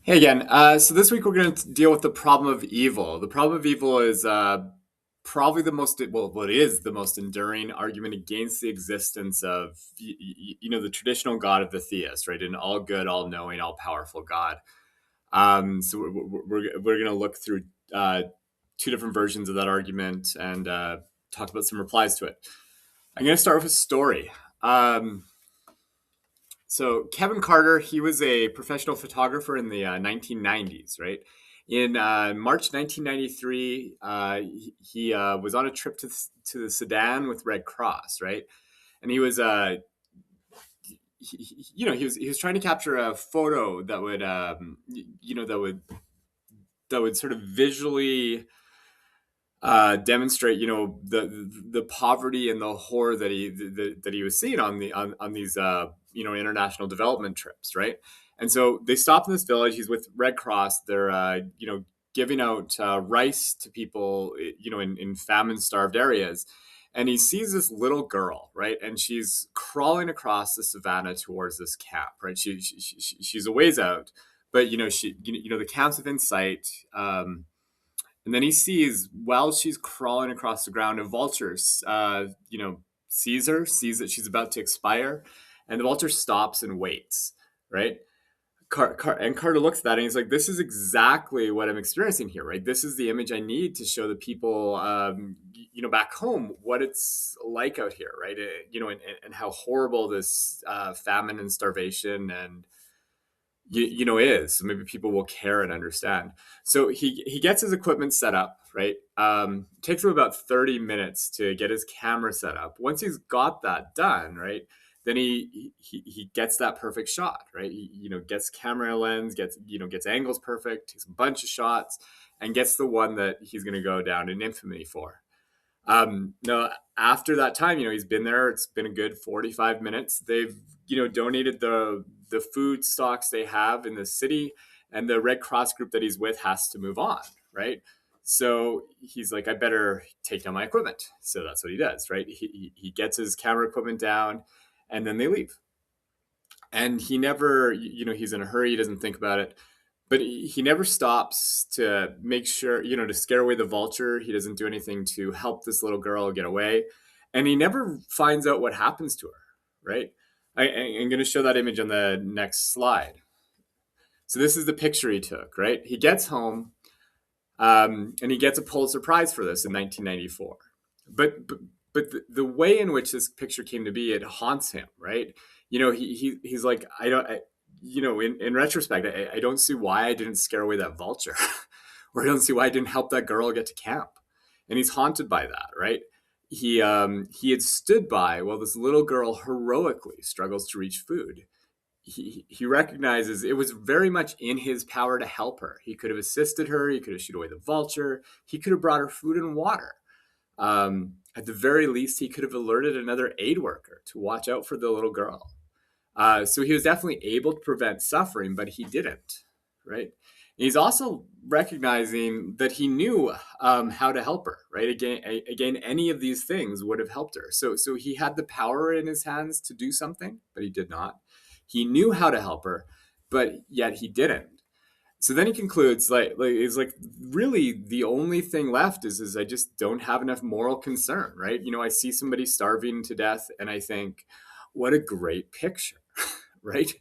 Hey again. So this week we're going to deal with the problem of evil. The problem of evil is probably the most well, it is the most enduring argument against the existence of the traditional God of the theist, right? An all good, all knowing, all powerful God. So we're going to look through uh, two different versions of that argument and talk about some replies to it. I'm going to start with a story. Um, so Kevin Carter, he was a professional photographer in the 1990s, right? In March 1993, he was on a trip to the Sudan with Red Cross, right? And he was, he was trying to capture a photo that would, that would sort of visually demonstrate, the poverty and the horror that he was seeing on these international development trips, right? And so they stop in this village. He's with Red Cross. They're giving out rice to people, in famine starved areas. And he sees this little girl, right? And she's crawling across the savannah towards this camp, right? She's a ways out, but the camp's within sight. And then he sees, while she's crawling across the ground, a vulture, sees her, sees that she's about to expire, and the vulture stops and waits, right? And Carter looks at that and he's like, "This is exactly what I'm experiencing here, right? This is the image I need to show the people, back home what it's like out here, right? And how horrible this famine and starvation and is. So maybe people will care and understand." So he gets his equipment set up, right? Takes him about 30 minutes to get his camera set up. Once he's got that done, right, then he gets that perfect shot, right? He gets camera lens, gets angles perfect, takes a bunch of shots, and gets the one that he's going to go down in infamy for. No, after that time, he's been there. It's been a good 45 minutes. They've, donated the food stocks they have in the city, and the Red Cross group that he's with has to move on, right? So he's like, I better take down my equipment. So that's what he does, right? He gets his camera equipment down, and then they leave. And he never, he's in a hurry. He doesn't think about it, but he never stops to make sure, to scare away the vulture. He doesn't do anything to help this little girl get away. And he never finds out what happens to her, right? I'm going to show that image on the next slide. So this is the picture he took, right? He gets home, and he gets a Pulitzer Prize for this in 1994. But the way in which this picture came to be, it haunts him, right? He's like, I don't, in retrospect, I don't see why I didn't scare away that vulture, or I don't see why I didn't help that girl get to camp. And he's haunted by that, right? He had stood by while this little girl heroically struggles to reach food. He recognizes it was very much in his power to help her. He could have assisted her. He could have shooed away the vulture. He could have brought her food and water. At the very least, he could have alerted another aid worker to watch out for the little girl. So he was definitely able to prevent suffering, but he didn't, right? He's also recognizing that he knew how to help her, right? Again, any of these things would have helped her. So he had the power in his hands to do something, but he did not. He knew how to help her, but yet he didn't. So then he concludes, like it's like really the only thing left is I just don't have enough moral concern, right? I see somebody starving to death, and I think, what a great picture, right?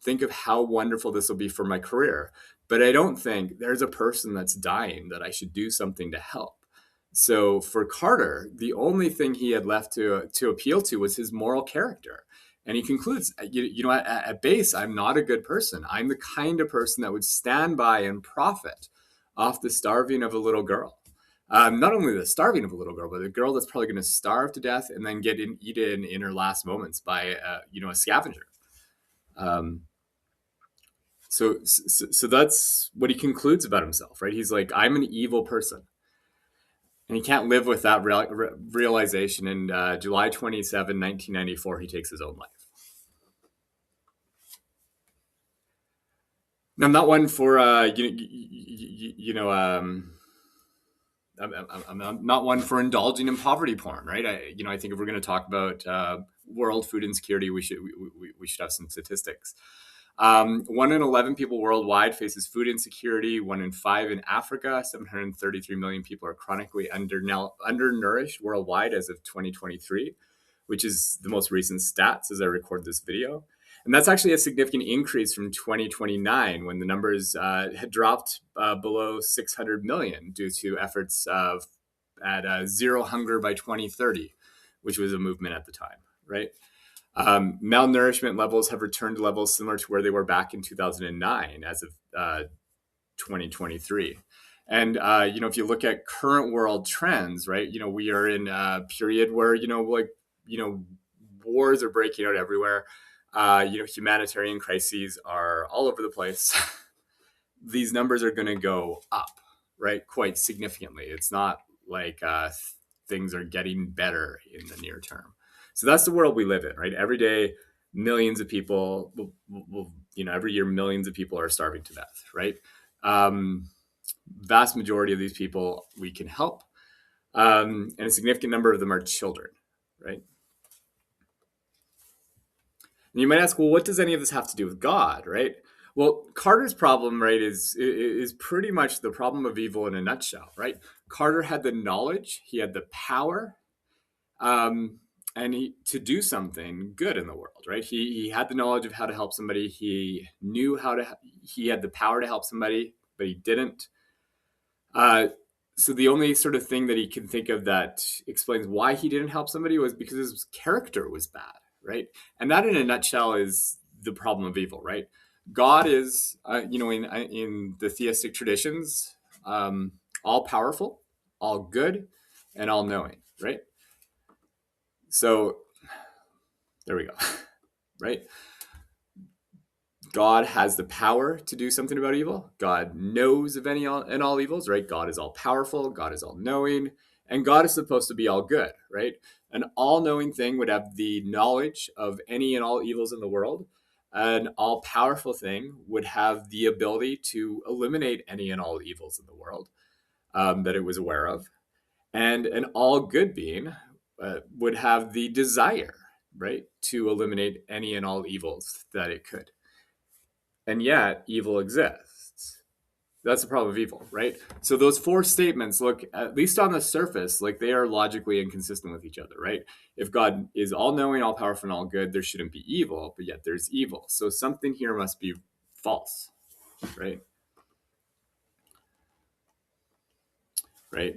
Think of how wonderful this will be for my career. But I don't think there's a person that's dying that I should do something to help. So for Carter, the only thing he had left to appeal to was his moral character. And he concludes, at base, I'm not a good person. I'm the kind of person that would stand by and profit off the starving of a little girl. Not only the starving of a little girl, but a girl that's probably going to starve to death and then get eaten in her last moments by, a scavenger. Um, so that's what he concludes about himself, right? He's like, I'm an evil person, and he can't live with that realization. And July 27, 1994, he takes his own life. Now, I'm not one for I'm not one for indulging in poverty porn, right? I think if we're going to talk about world food insecurity, we should have some statistics. 1 in 11 people worldwide faces food insecurity. 1 in 5 in Africa. 733 million people are chronically undernourished worldwide as of 2023, which is the most recent stats as I record this video. And that's actually a significant increase from 2029, when the numbers had dropped below 600 million due to efforts at zero hunger by 2030, which was a movement at the time, right? Malnourishment levels have returned to levels similar to where they were back in 2009 as of 2023. And, if you look at current world trends, right, we are in a period where, wars are breaking out everywhere. Humanitarian crises are all over the place. These numbers are going to go up, right, quite significantly. It's not like things are getting better in the near term. So that's the world we live in, right? Every day, millions of people every year, millions of people are starving to death, right? Vast majority of these people we can help. And a significant number of them are children, right? And you might ask, well, what does any of this have to do with God, right? Well, Carter's problem, right, is pretty much the problem of evil in a nutshell, right? Carter had the knowledge, he had the power, and to do something good in the world, right? He had the knowledge of how to help somebody. He knew he had the power to help somebody, but he didn't. So the only sort of thing that he can think of that explains why he didn't help somebody was because his character was bad, right? And that, in a nutshell, is the problem of evil, right? God is, in the theistic traditions, all powerful, all good, and all knowing, right? So there we go, right? God has the power to do something about evil. God knows of any and all evils, right? God is all powerful. God is all knowing. And God is supposed to be all good, right? An all knowing thing would have the knowledge of any and all evils in the world. An all powerful thing would have the ability to eliminate any and all evils in the world that it was aware of. And an all good being would have the desire, right, to eliminate any and all evils that it could. And yet evil exists. That's the problem of evil, right? So those four statements look, at least on the surface, like they are logically inconsistent with each other, right? If God is all knowing, all powerful, and all good, there shouldn't be evil, but yet there's evil. So something here must be false, right? Right?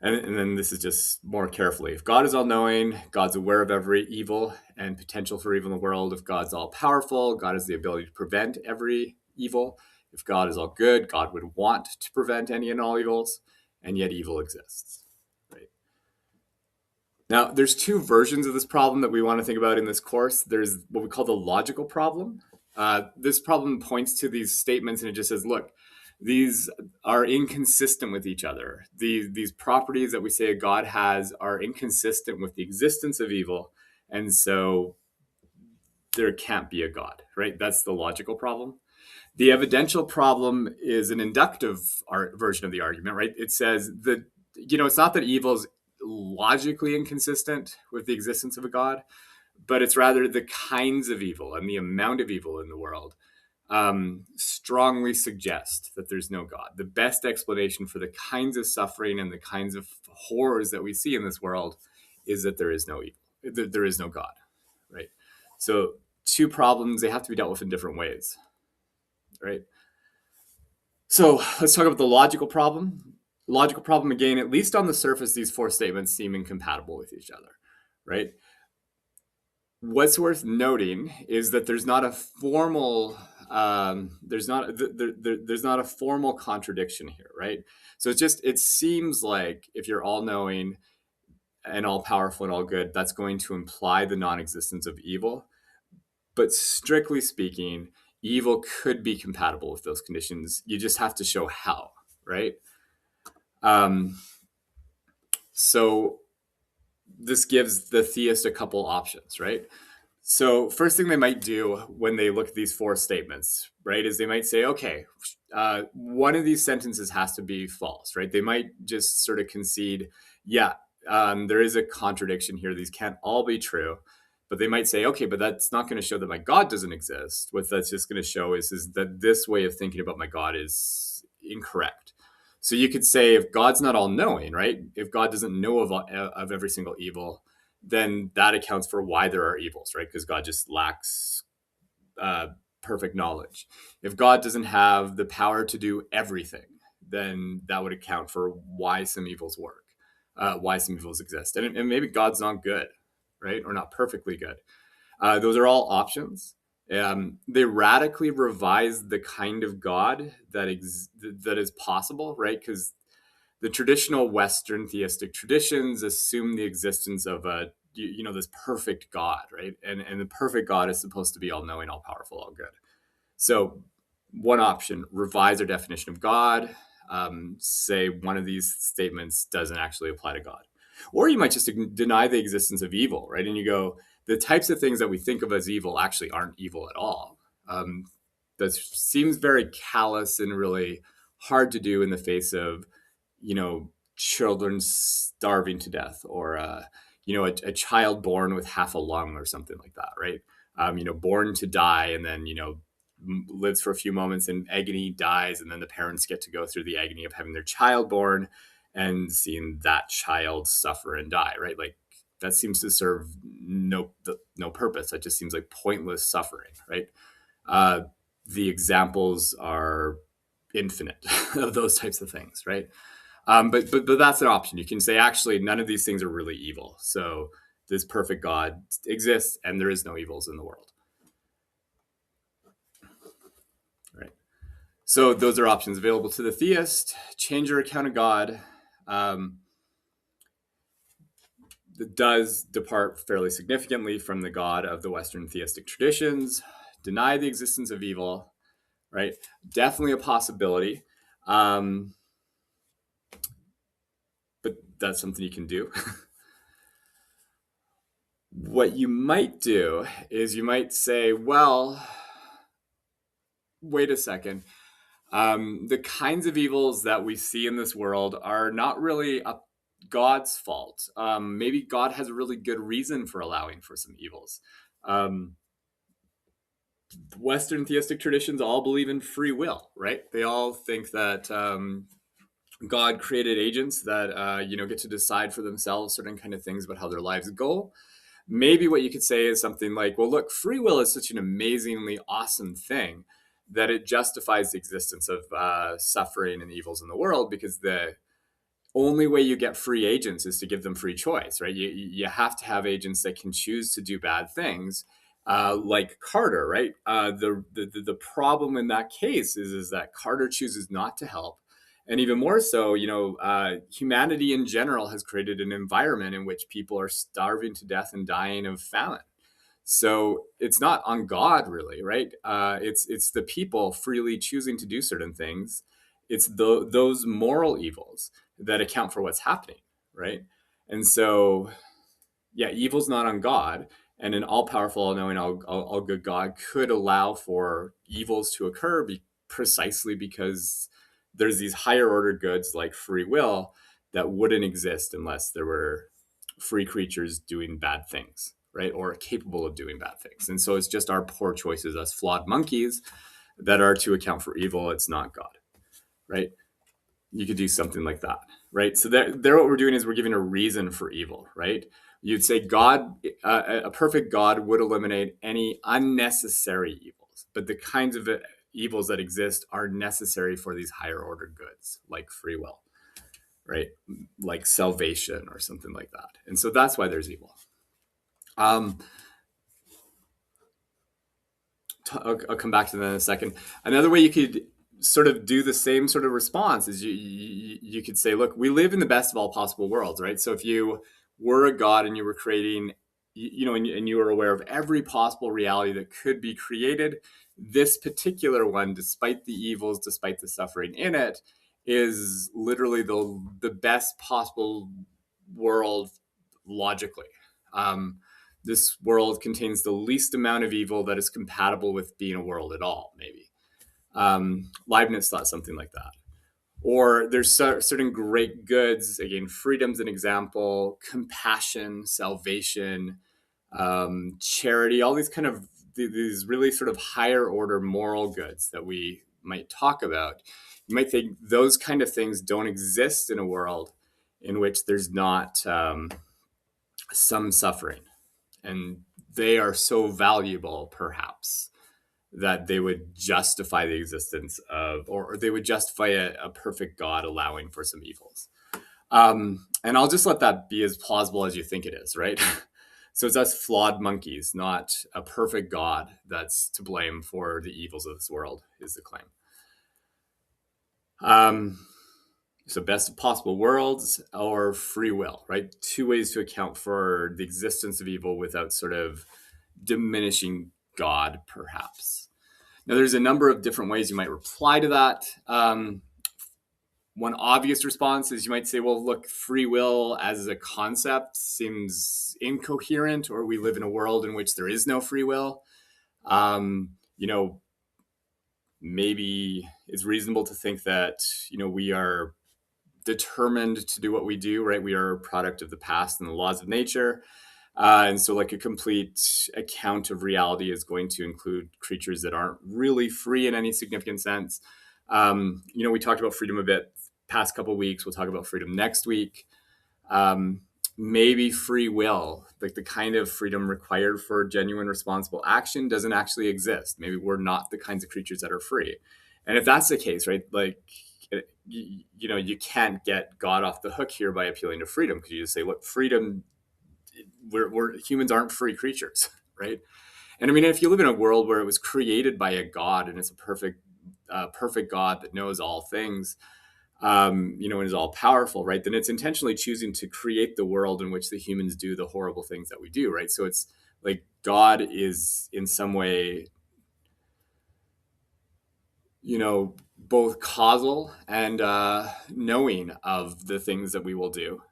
And then this is just more carefully. If God is all knowing, God's aware of every evil and potential for evil in the world. If God's all powerful, God has the ability to prevent every evil. If God is all good, God would want to prevent any and all evils, and yet evil exists. Right? Now, there's two versions of this problem that we want to think about in this course. There's what we call the logical problem. This problem points to these statements and it just says, look, these are inconsistent with each other. These properties that we say a God has are inconsistent with the existence of evil, and so there can't be a God, right? That's the logical problem. The evidential problem is an inductive version of the argument, right? It says that, it's not that evil is logically inconsistent with the existence of a God, but it's rather the kinds of evil and the amount of evil in the world strongly suggest that there's no God. The best explanation for the kinds of suffering and the kinds of horrors that we see in this world is that there is no evil, that there is no God, right? So two problems, they have to be dealt with in different ways, right? So let's talk about the logical problem. Logical problem, again, at least on the surface, these four statements seem incompatible with each other, right? What's worth noting is that there's not a formal there's not a formal contradiction here, right? So it seems like if you're all knowing and all powerful and all good, that's going to imply the non-existence of evil. But strictly speaking, evil could be compatible with those conditions. You just have to show how, right? So this gives the theist a couple options, right? So first thing they might do when they look at these four statements, right, is they might say, okay, one of these sentences has to be false, right? They might just sort of concede, yeah, there is a contradiction here. These can't all be true. But they might say, okay, but that's not going to show that my God doesn't exist. What that's just going to show is that this way of thinking about my God is incorrect. So you could say, if God's not all knowing, right? If God doesn't know of every single evil, then that accounts for why there are evils, right? Because God just lacks uh, perfect knowledge. If God doesn't have the power to do everything, then that would account for why some evils work, why some evils exist. And maybe God's not good, right? Or not perfectly good. Those are all options. They radically revise the kind of God that is possible, right? Because the traditional Western theistic traditions assume the existence of a this perfect God, right? And the perfect God is supposed to be all knowing, all powerful, all good. So one option: revise our definition of God. Say one of these statements doesn't actually apply to God, or you might just deny the existence of evil, right? And you go, the types of things that we think of as evil actually aren't evil at all. That seems very callous and really hard to do in the face of children starving to death, or a child born with half a lung or something like that, right? Born to die, and then lives for a few moments in agony, dies, and then the parents get to go through the agony of having their child born and seeing that child suffer and die, right? Like, that seems to serve no purpose. That just seems like pointless suffering, right? uh, the examples are infinite of those types of things, right? But that's an option. You can say, actually, none of these things are really evil. So this perfect God exists, and there is no evils in the world, right? So those are options available to the theist. Change your account of God. That does depart fairly significantly from the God of the Western theistic traditions. Deny the existence of evil, right? Definitely a possibility. But that's something you can do. What you might do is you might say, well, wait a second. The kinds of evils that we see in this world are not really God's fault. Maybe God has a really good reason for allowing for some evils. Western theistic traditions all believe in free will, right? They all think that God created agents that get to decide for themselves certain kind of things about how their lives go. Maybe what you could say is something like, well, look, free will is such an amazingly awesome thing that it justifies the existence of suffering and evils in the world, because the only way you get free agents is to give them free choice, right? You have to have agents that can choose to do bad things, like Carter, right? The problem in that case is that Carter chooses not to help. And even more so, humanity in general has created an environment in which people are starving to death and dying of famine. So it's not on God, really, right? It's the people freely choosing to do certain things. It's those moral evils that account for what's happening, right? And so, yeah, evil's not on God, and an all-powerful, all-knowing, all good God could allow for evils to occur precisely because there's these higher order goods like free will that wouldn't exist unless there were free creatures doing bad things, right? Or capable of doing bad things. And so it's just our poor choices as flawed monkeys that are to account for evil. It's not God, right? You could do something like that, right? So there what we're doing is we're giving a reason for evil, right? You'd say God, a perfect God would eliminate any unnecessary evils, but the kinds of evils that exist are necessary for these higher order goods, like free will, right? Like salvation or something like that. And so that's why there's evil. I'll come back to that in a second. Another way you could sort of do the same sort of response is you could say, look, we live in the best of all possible worlds, right? So if you were a God and you were creating, and you were aware of every possible reality that could be created, this particular one, despite the evils, despite the suffering in it, is literally the best possible world logically. This world contains the least amount of evil that is compatible with being a world at all, maybe. Leibniz thought something like that. Or there's certain great goods, again, freedom's an example, compassion, salvation, charity, all these kind of these really sort of higher order moral goods that we might talk about. You might think those kind of things don't exist in a world in which there's not some suffering, and they are so valuable, perhaps, that they would justify the existence of, or they would justify a perfect God allowing for some evils. And I'll just let that be as plausible as you think it is, right? So it's us flawed monkeys, not a perfect God that's to blame for the evils of this world, is the claim. So best of possible worlds or free will, right? Two ways to account for the existence of evil without sort of diminishing God, perhaps. Now, there's a number of different ways you might reply to that. One obvious response is you might say, well, look, free will as a concept seems incoherent, or we live in a world in which there is no free will. You know, maybe it's reasonable to think that, you know, we are determined to do what we do, right? We are a product of the past and the laws of nature. And so, like, a complete account of reality is going to include creatures that aren't really free in any significant sense. You know, we talked about freedom a bit past couple of weeks. We'll talk about freedom next week. Maybe free will, like the kind of freedom required for genuine responsible action, doesn't actually exist. Maybe we're not the kinds of creatures that are free. And if that's the case, right, like, you know, you can't get God off the hook here by appealing to freedom, because you just say, look, freedom, we're humans aren't free creatures, right? And I mean, if you live in a world where it was created by a God and it's a perfect God that knows all things, you know, and is all powerful, right? Then it's intentionally choosing to create the world in which the humans do the horrible things that we do, right? So it's like God is in some way, you know, both causal and knowing of the things that we will do.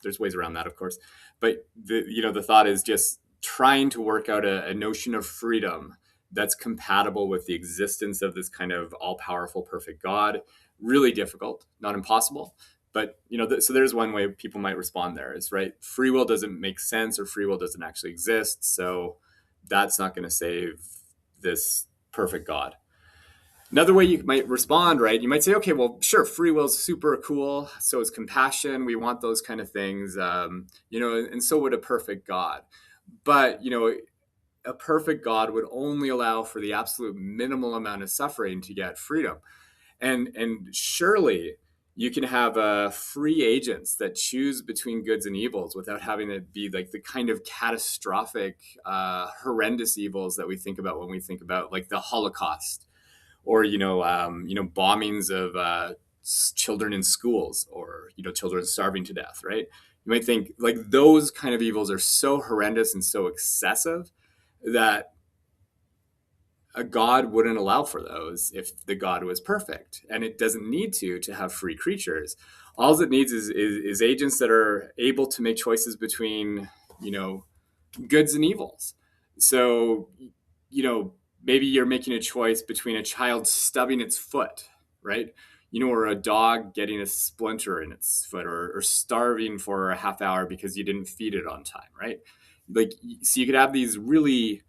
There's ways around that, of course, but the thought is just trying to work out a notion of freedom that's compatible with the existence of this kind of all-powerful, perfect God. Really difficult, not impossible, but so there's one way people might respond there is, right, free will doesn't make sense, or free will doesn't actually exist, so that's not going to save this perfect God. Another way you might respond, right? You might say, okay, well, sure, free will is super cool. So is compassion. We want those kind of things, and so would a perfect God. But, a perfect God would only allow for the absolute minimal amount of suffering to get freedom. And surely you can have free agents that choose between goods and evils without having it be like the kind of catastrophic, horrendous evils that we think about when we think about like the Holocaust, or bombings of children in schools, or children starving to death, right? You might think like those kind of evils are so horrendous and so excessive that a God wouldn't allow for those if the God was perfect, and it doesn't need to have free creatures. All it needs is agents that are able to make choices between goods and evils. So maybe you're making a choice between a child stubbing its foot, right? Or a dog getting a splinter in its foot, or starving for a half hour because you didn't feed it on time, right? Like, so you could have these really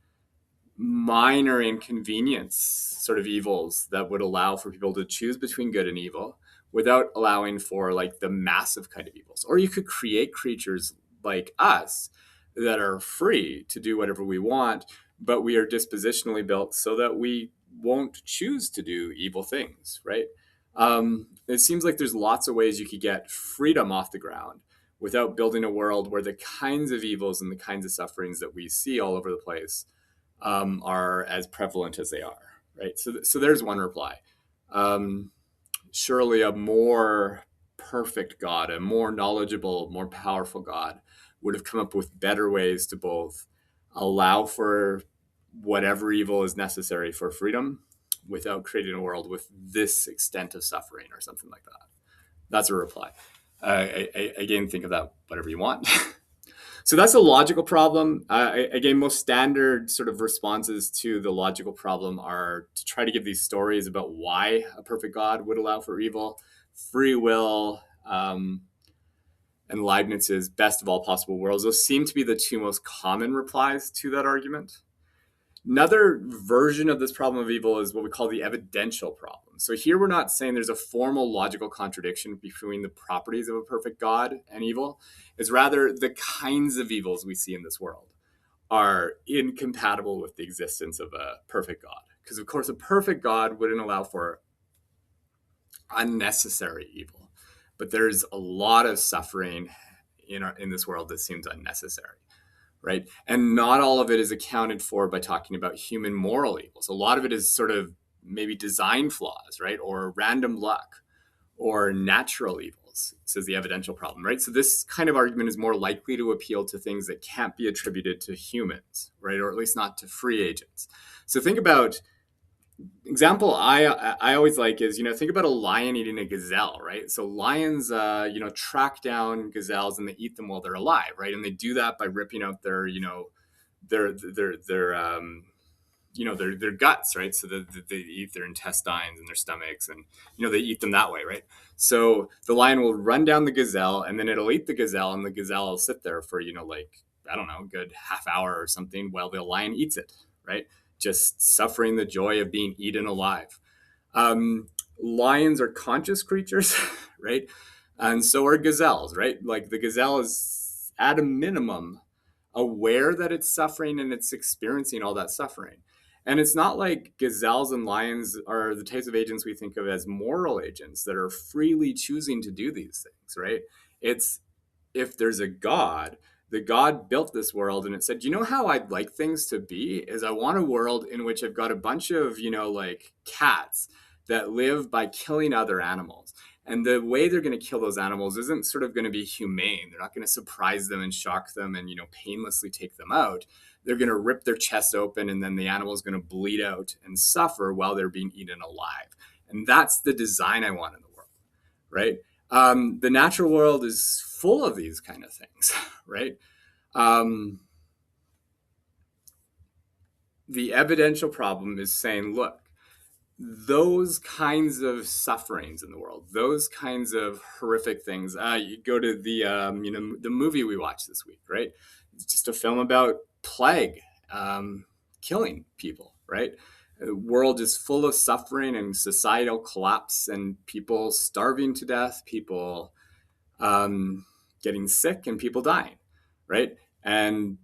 minor inconvenience sort of evils that would allow for people to choose between good and evil without allowing for like the massive kind of evils. Or you could create creatures like us that are free to do whatever we want, but we are dispositionally built so that we won't choose to do evil things, right? It seems like there's lots of ways you could get freedom off the ground without building a world where the kinds of evils and the kinds of sufferings that we see all over the place are as prevalent as they are, right? So there's one reply. Surely a more perfect God, a more knowledgeable, more powerful God would have come up with better ways to both allow for whatever evil is necessary for freedom without creating a world with this extent of suffering or something like that. That's a reply. Again, think of that whatever you want. So that's a logical problem. Again, most standard sort of responses to the logical problem are to try to give these stories about why a perfect God would allow for evil, free will, and Leibniz's best of all possible worlds. Those seem to be the two most common replies to that argument. Another version of this problem of evil is what we call the evidential problem. So here we're not saying there's a formal logical contradiction between the properties of a perfect God and evil. It's rather the kinds of evils we see in this world are incompatible with the existence of a perfect God. Because of course a perfect God wouldn't allow for unnecessary evil. But there's a lot of suffering in this world that seems unnecessary. Right. And not all of it is accounted for by talking about human moral evils. A lot of it is sort of maybe design flaws, right? Or random luck or natural evils, says the evidential problem, right? So this kind of argument is more likely to appeal to things that can't be attributed to humans, right? Or at least not to free agents. So think about example I always like is, think about a lion eating a gazelle, right? So lions, track down gazelles and they eat them while they're alive, right? And they do that by ripping out their, their guts, right? So that they eat their intestines and their stomachs, and they eat them that way, right? So the lion will run down the gazelle, and then it'll eat the gazelle, and the gazelle will sit there for I don't know, a good half hour or something while the lion eats it, right? Just suffering the joy of being eaten alive. Lions are conscious creatures, right? And so are gazelles, right? Like the gazelle is at a minimum aware that it's suffering and it's experiencing all that suffering. And it's not like gazelles and lions are the types of agents we think of as moral agents that are freely choosing to do these things, right? It's if there's a God, the God built this world and it said, how I'd like things to be is I want a world in which I've got a bunch of, cats that live by killing other animals. And the way they're going to kill those animals isn't sort of going to be humane. They're not going to surprise them and shock them and, painlessly take them out. They're going to rip their chest open and then the animal is going to bleed out and suffer while they're being eaten alive. And that's the design I want in the world, right? The natural world is full of these kind of things, right? The evidential problem is saying, look, those kinds of sufferings in the world, those kinds of horrific things. You go to the movie we watched this week, right? It's just a film about plague, killing people, right? The world is full of suffering and societal collapse and people starving to death, people getting sick and people dying, right? And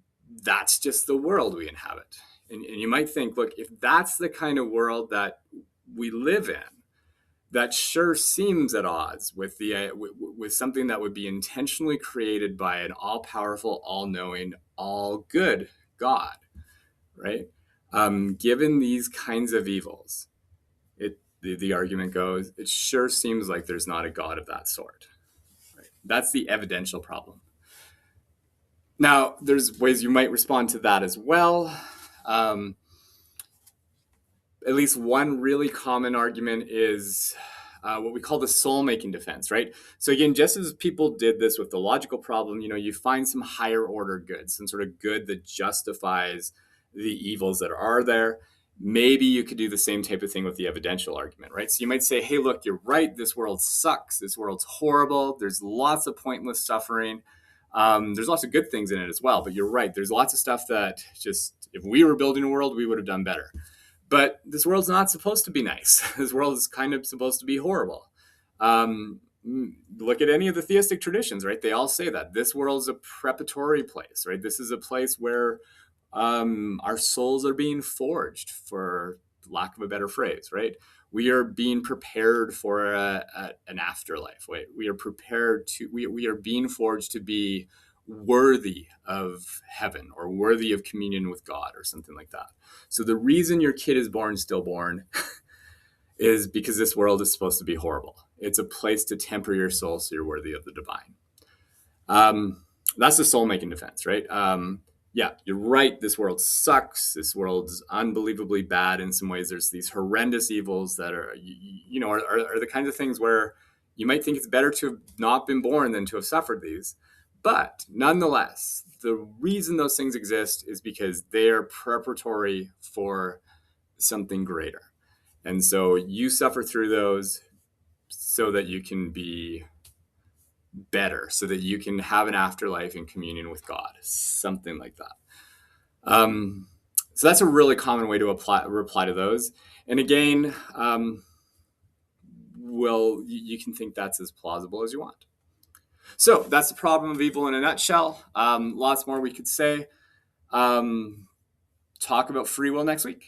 that's just the world we inhabit. And you might think, look, if that's the kind of world that we live in, that sure seems at odds with with something that would be intentionally created by an all-powerful, all-knowing, all-good God, right? Given these kinds of evils, the argument goes, it sure seems like there's not a God of that sort. Right? That's the evidential problem. Now, there's ways you might respond to that as well. At least one really common argument is what we call the soul-making defense, right? So again, just as people did this with the logical problem, you find some higher order good, some sort of good that justifies the evils that are there. Maybe you could do the same type of thing with the evidential argument, right? So you might say, hey, look, you're right. This world sucks. This world's horrible. There's lots of pointless suffering. There's lots of good things in it as well, but you're right. There's lots of stuff that just, if we were building a world, we would have done better. But this world's not supposed to be nice. This world is kind of supposed to be horrible. Look at any of the theistic traditions, right? They all say that this world is a preparatory place, right? This is a place where our souls are being forged, for lack of a better phrase, right? We are being prepared for an afterlife. Right? We are prepared to, we are being forged to be worthy of heaven or worthy of communion with God or something like that. So the reason your kid is born stillborn is because this world is supposed to be horrible. It's a place to temper your soul so you're worthy of the divine. That's the soul-making defense, right? Yeah, you're right. This world sucks. This world's unbelievably bad in some ways. There's these horrendous evils that are, are the kinds of things where you might think it's better to have not been born than to have suffered these. But nonetheless, the reason those things exist is because they are preparatory for something greater. And so you suffer through those so that you can be better so that you can have an afterlife in communion with God, something like that. So that's a really common way to reply to those. And again, well, you can think that's as plausible as you want. So that's the problem of evil in a nutshell. Lots more we could say. Talk about free will next week.